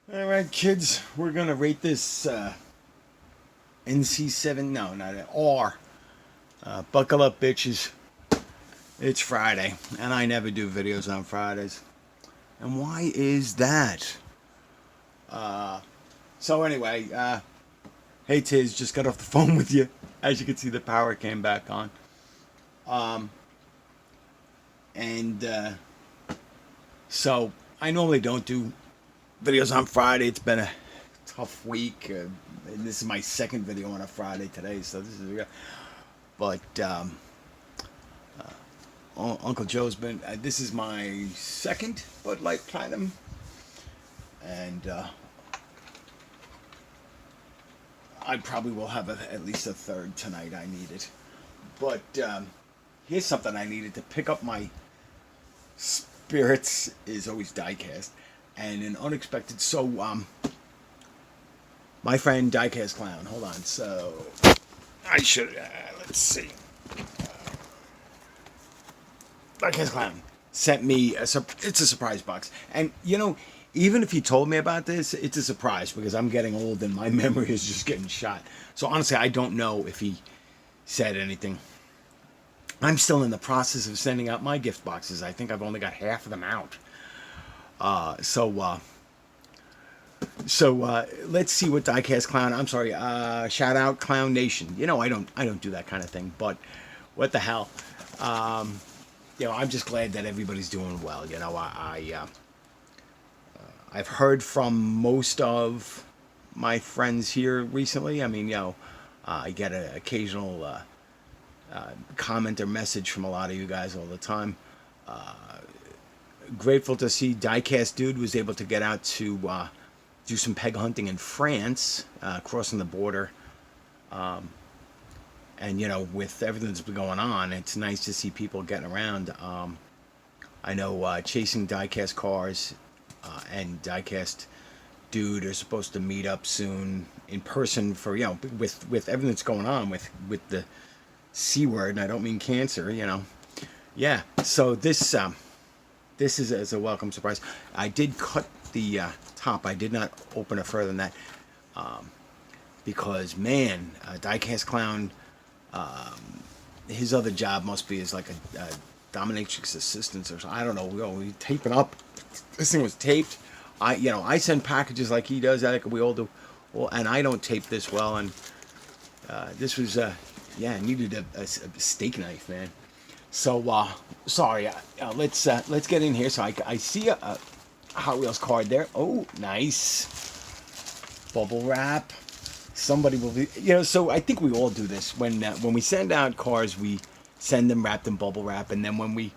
Alright, kids, we're gonna rate this NC7, no, not an R. Buckle up, bitches. It's Friday, and I never do videos on Fridays. And why is that? So anyway, hey Tiz, just got off the phone with you. As you can see, the power came back on. And so I normally don't do videos on Friday. It's been a tough week. And this is my second video on a Friday today, so this is but Uncle Joe's been this is my second Bud Light Platinum, and I probably will have at least a third tonight. I need it, but here's something I needed to pick up my spirits. Is always Diecast, and an unexpected. So my friend Diecast Clown. Hold on. So I should let's see. Diecast Clown sent me it's a surprise box, and you know, even if he told me about this, it's a surprise because I'm getting old and my memory is just getting shot. So honestly, I don't know if he said anything. I'm still in the process of sending out my gift boxes. I think I've only got half of them out. So let's see what Diecast Clown. I'm sorry. Shout out Clown Nation. You know, I don't do that kind of thing. But what the hell? You know, I'm just glad that everybody's doing well. You know, I've heard from most of my friends here recently. I mean, you know, I get an occasional comment or message from a lot of you guys all the time. Grateful to see Diecast Dude was able to get out to do some peg hunting in France, crossing the border. And, you know, with everything that's been going on, it's nice to see people getting around. I know Chasing Diecast Cars and Diecast Dude are supposed to meet up soon in person for, you know, with everything that's going on with the C word, and I don't mean cancer, you know. Yeah, so this is a welcome surprise. I did cut the top. I did not open it further than that because, man, Diecast Clown... his other job must be as like a dominatrix assistant or something. I don't know. We taping up. This thing was taped. I send packages like he does. Like we all do. Well, and I don't tape this well. And this was I needed a steak knife, man. So sorry. Let's get in here. So I see a Hot Wheels card there. Oh, nice. Bubble wrap. Somebody will be, you know, so I think we all do this. When we send out cars, we send them wrapped in bubble wrap, and then when we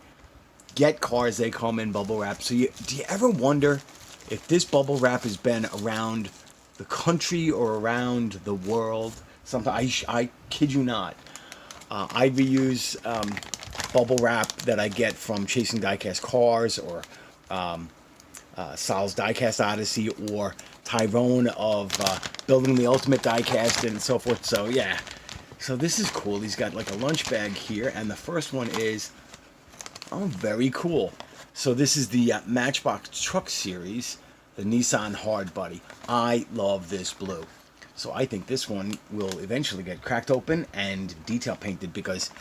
get cars, they come in bubble wrap. So do you ever wonder if this bubble wrap has been around the country or around the world? Sometimes I kid you not. I reuse bubble wrap that I get from Chasing Diecast Cars or Sal's Diecast Odyssey or Tyrone of Building the Ultimate Diecast and so forth. So yeah, so this is cool. He's got like a lunch bag here, and the first one is very cool. So this is the Matchbox Truck series, the Nissan Hard Body. I love this blue, so I think this one will eventually get cracked open and detail painted because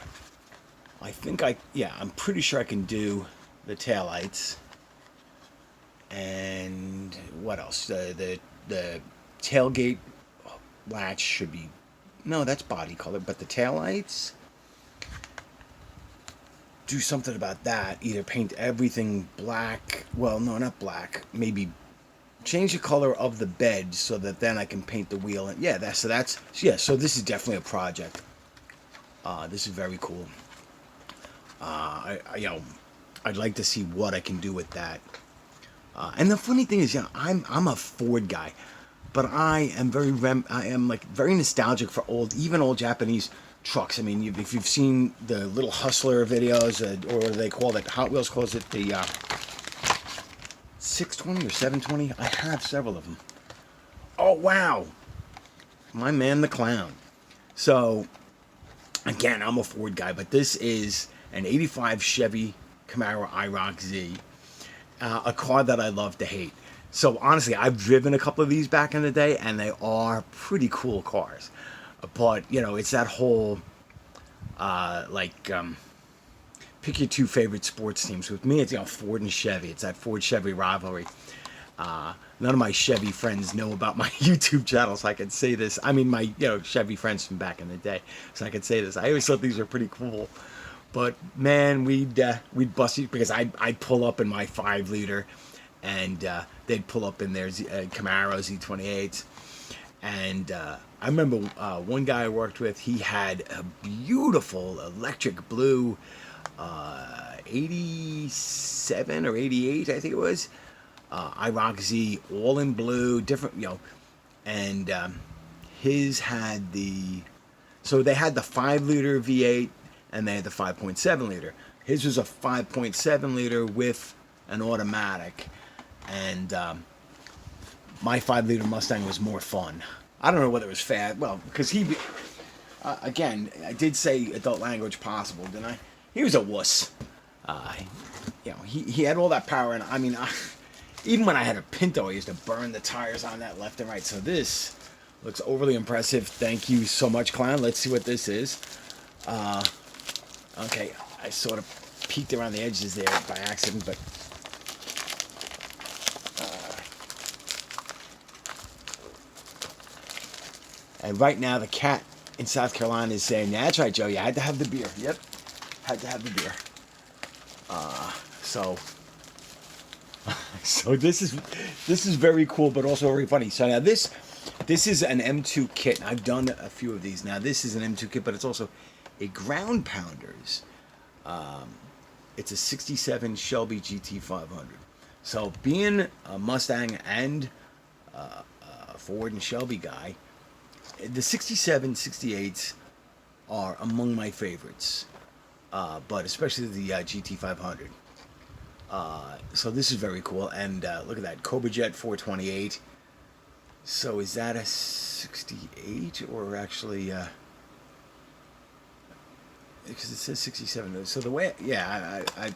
I'm pretty sure I can do the taillights. And what else? The tailgate latch should be... No, that's body color. But the taillights... Do something about that. Either paint everything black. Well, no, not black. Maybe change the color of the bed so that then I can paint the wheel. And yeah, so this is definitely a project. This is very cool. I'd like to see what I can do with that. And the funny thing is, you know, I'm a Ford guy, but I am very nostalgic for old Japanese trucks. I mean, if you've seen the little Hustler videos, or they call it, Hot Wheels calls it the 620 or 720. I have several of them. Oh wow, my man the Clown. So again, I'm a Ford guy, but this is an '85 Chevy Camaro IROC Z. A car that I love to hate. So honestly, I've driven a couple of these back in the day, and they are pretty cool cars. But it's that whole like pick your two favorite sports teams. With me, it's Ford and Chevy. It's that Ford Chevy rivalry. None of my Chevy friends know about my YouTube channel, so I can say this. I mean, my Chevy friends from back in the day, so I can say this. I always thought these were pretty cool, but man, we'd bust you because I'd pull up in my 5 liter, and they'd pull up in their Camaro Z28s, and I remember one guy I worked with. He had a beautiful electric blue 87 or 88, I think it was. IROC Z, all in blue, different, and his had so they had the 5 liter V8 and they had the 5.7 liter. His was a 5.7 liter with an automatic, and my 5 liter Mustang was more fun. I don't know whether it was fast, well, because he, again, I did say adult language possible, didn't I? He was a wuss. He had all that power, and I mean, even when I had a Pinto, I used to burn the tires on that left and right. So this looks overly impressive. Thank you so much, Clown. Let's see what this is. Okay, I sort of peeked around the edges there by accident, but and right now the cat in South Carolina is saying, "Yeah, that's right, Joe. You had to have the beer." Yep, had to have the beer. So this is very cool, but also very funny. So now this is an M2 kit. I've done a few of these. Now this is an M2 kit, but it's also a ground pounders. It's a '67 Shelby Gt500. So being a Mustang and a Ford and Shelby guy, the '67, '68s are among my favorites, but especially the Gt500. So this is very cool, and look at that, Cobra Jet 428. So is that a 68 or actually? Because it says 67. So the way, yeah, I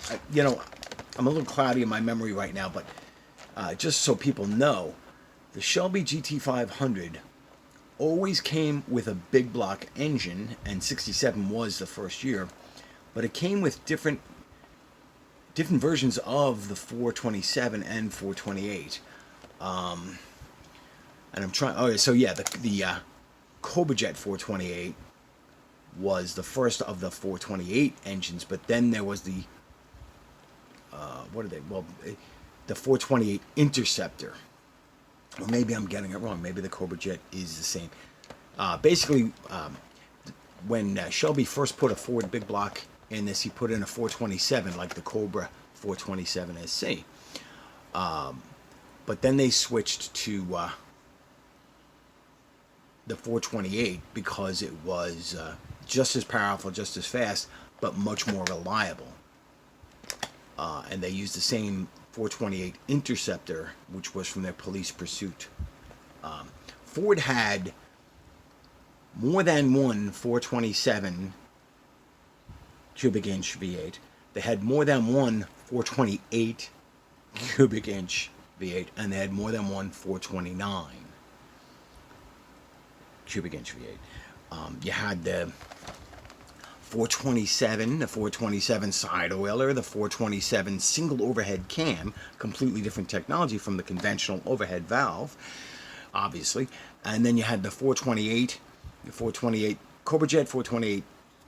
I'm a little cloudy in my memory right now, but just so people know, the Shelby Gt500 always came with a big block engine, and '67 was the first year, but it came with different versions of the 427 and 428. And I'm trying. Oh, so yeah, the Cobra Jet 428 was the first of the 428 engines, but then there was the what are they? Well, the 428 Interceptor. Or maybe I'm getting it wrong. Maybe the Cobra Jet is the same. Basically, when Shelby first put a Ford big block in this, he put in a 427, like the Cobra 427 SC. But then they switched to the 428 because it was just as powerful, just as fast, but much more reliable. And they used the same 428 Interceptor, which was from their Police Pursuit. Ford had more than one 427 cubic inch V8. They had more than one 428 cubic inch V8, and they had more than one 429 cubic inch V8. You had the 427, the 427 side oiler, the 427 single overhead cam, completely different technology from the conventional overhead valve, obviously. And then you had the 428 Cobra Jet, 428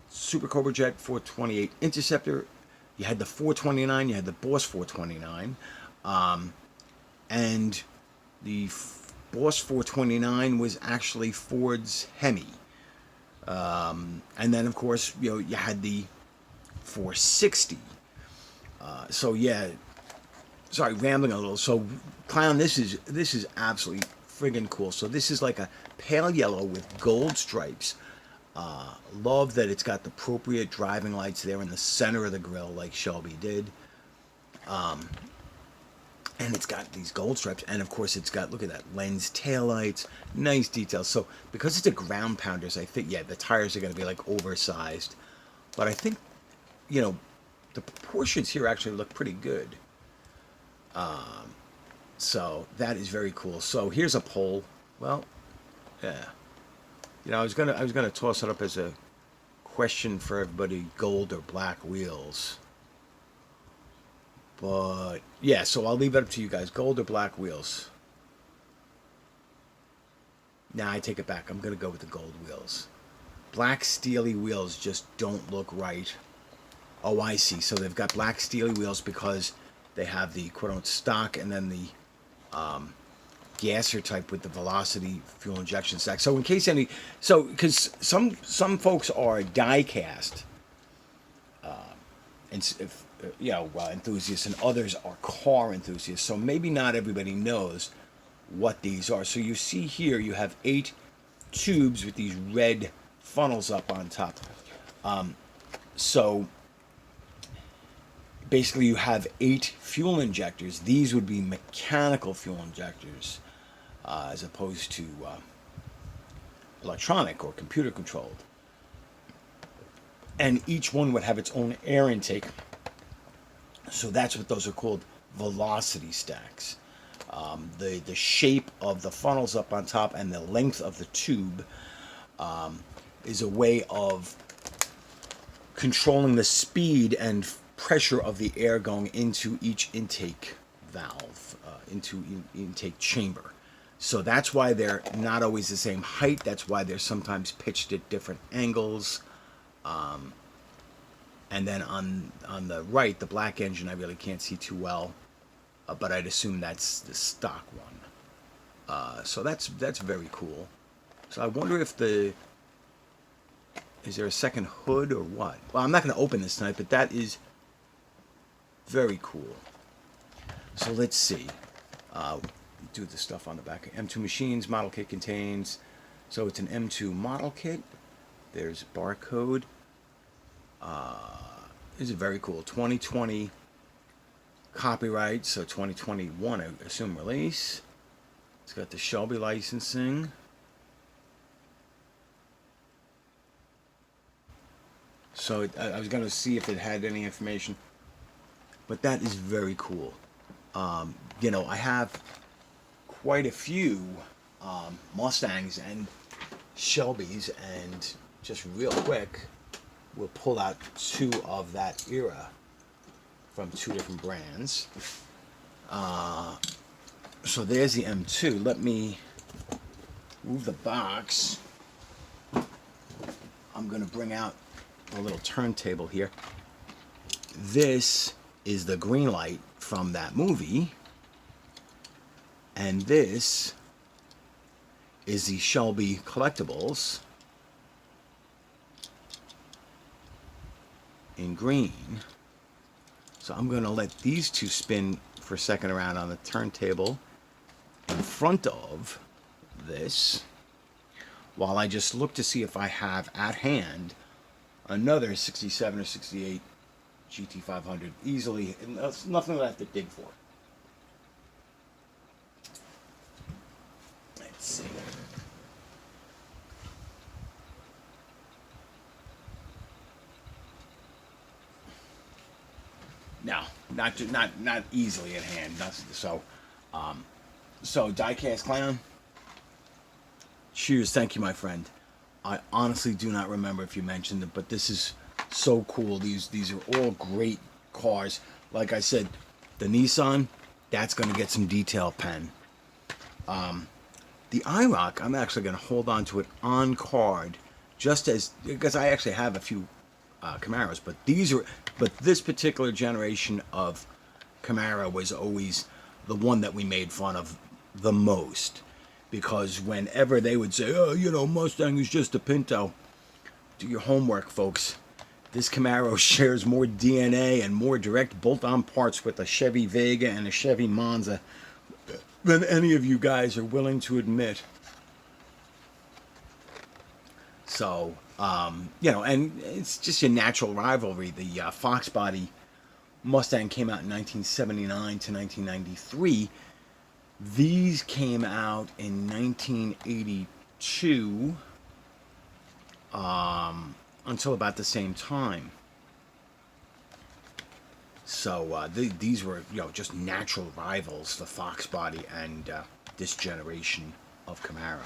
Super Cobra Jet, 428 Interceptor. You had the 429, you had the Boss 429, and the Boss 429 was actually Ford's Hemi. And then, of course, you had the 460. So yeah, sorry, rambling a little. So, Clown, this is absolutely friggin' cool. So this is like a pale yellow with gold stripes. Love that it's got the appropriate driving lights there in the center of the grill, like Shelby did. And it's got these gold stripes, and of course it's got, look at that, lens taillights, nice details. So because it's a ground pounders, I think, yeah, the tires are going to be like oversized, but I think, the proportions here actually look pretty good. So that is very cool. So here's a poll. Well, yeah. I was gonna toss it up as a question for everybody: gold or black wheels. But yeah, so I'll leave it up to you guys: gold or black wheels. Now I take it back. I'm gonna go with the gold wheels. Black steely wheels just don't look right. Oh, I see. So they've got black steely wheels because they have the quote unquote stock and then the gasser type with the velocity fuel injection stack. So in case any, so because some folks are die cast, and if enthusiasts, and others are car enthusiasts. So maybe not everybody knows what these are. So you see here, you have 8 tubes with these red funnels up on top. So basically you have 8 fuel injectors. These would be mechanical fuel injectors, as opposed to electronic or computer controlled. And each one would have its own air intake. So that's what those are called, velocity stacks. The shape of the funnels up on top and the length of the tube is a way of controlling the speed and pressure of the air going into each intake valve, into intake chamber. So that's why they're not always the same height. That's why they're sometimes pitched at different angles. And then on the right, the black engine, I really can't see too well, but I'd assume that's the stock one. So that's very cool. So I wonder if is there a second hood or what? Well, I'm not going to open this tonight, but that is very cool. So let's see. Do the stuff on the back. M2 machines model kit contains. So it's an M2 model kit. There's barcode. This is very cool. 2020 copyright, so 2021, I assume, release. It's got the Shelby licensing. So I was going to see if it had any information, but that is very cool. I have quite a few Mustangs and Shelbys, and just real quick, we'll pull out 2 of that era from 2 different brands. So there's the M2. Let me move the box. I'm going to bring out a little turntable here. This is the green light from that movie. And this is the Shelby collectibles in green. So I'm going to let these 2 spin for a second around on the turntable in front of this, while I just look to see if I have at hand another 67 or 68 Gt500 easily. And that's nothing that I have to dig for. Let's see. No, not easily at hand. So Diecast Clown. Cheers, thank you, my friend. I honestly do not remember if you mentioned it, but this is so cool. These are all great cars. Like I said, the Nissan, that's going to get some detail pen. The IROC, I'm actually going to hold on to it on card, because I actually have a few Camaros, but this particular generation of Camaro was always the one that we made fun of the most, because whenever they would say, oh, Mustang is just a Pinto, do your homework, folks. This Camaro shares more DNA and more direct bolt-on parts with a Chevy Vega and a Chevy Monza than any of you guys are willing to admit. So, and it's just a natural rivalry. The Fox body Mustang came out in 1979 to 1993. These came out in 1982 until about the same time. So these were, just natural rivals, the Fox body and this generation of Camaro.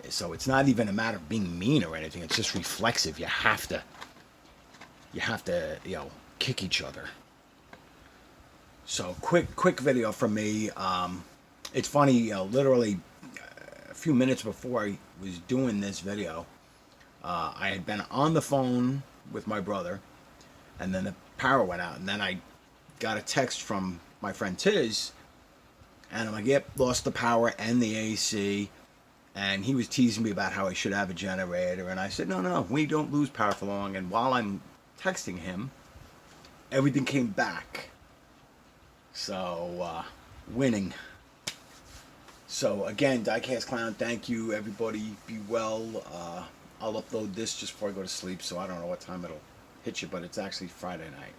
So it's not even a matter of being mean or anything. It's just reflexive. You have to, kick each other. So quick video from me. It's funny, literally a few minutes before I was doing this video, I had been on the phone with my brother, and then the power went out, and then I got a text from my friend Tiz, and I'm like, yep, lost the power and the AC, and he was teasing me about how I should have a generator, and I said, no, we don't lose power for long. And while I'm texting him, everything came back. So, winning. So again, Diecast Clown, thank you, everybody. Be well. I'll upload this just before I go to sleep, so I don't know what time it'll hit you, but it's actually Friday night.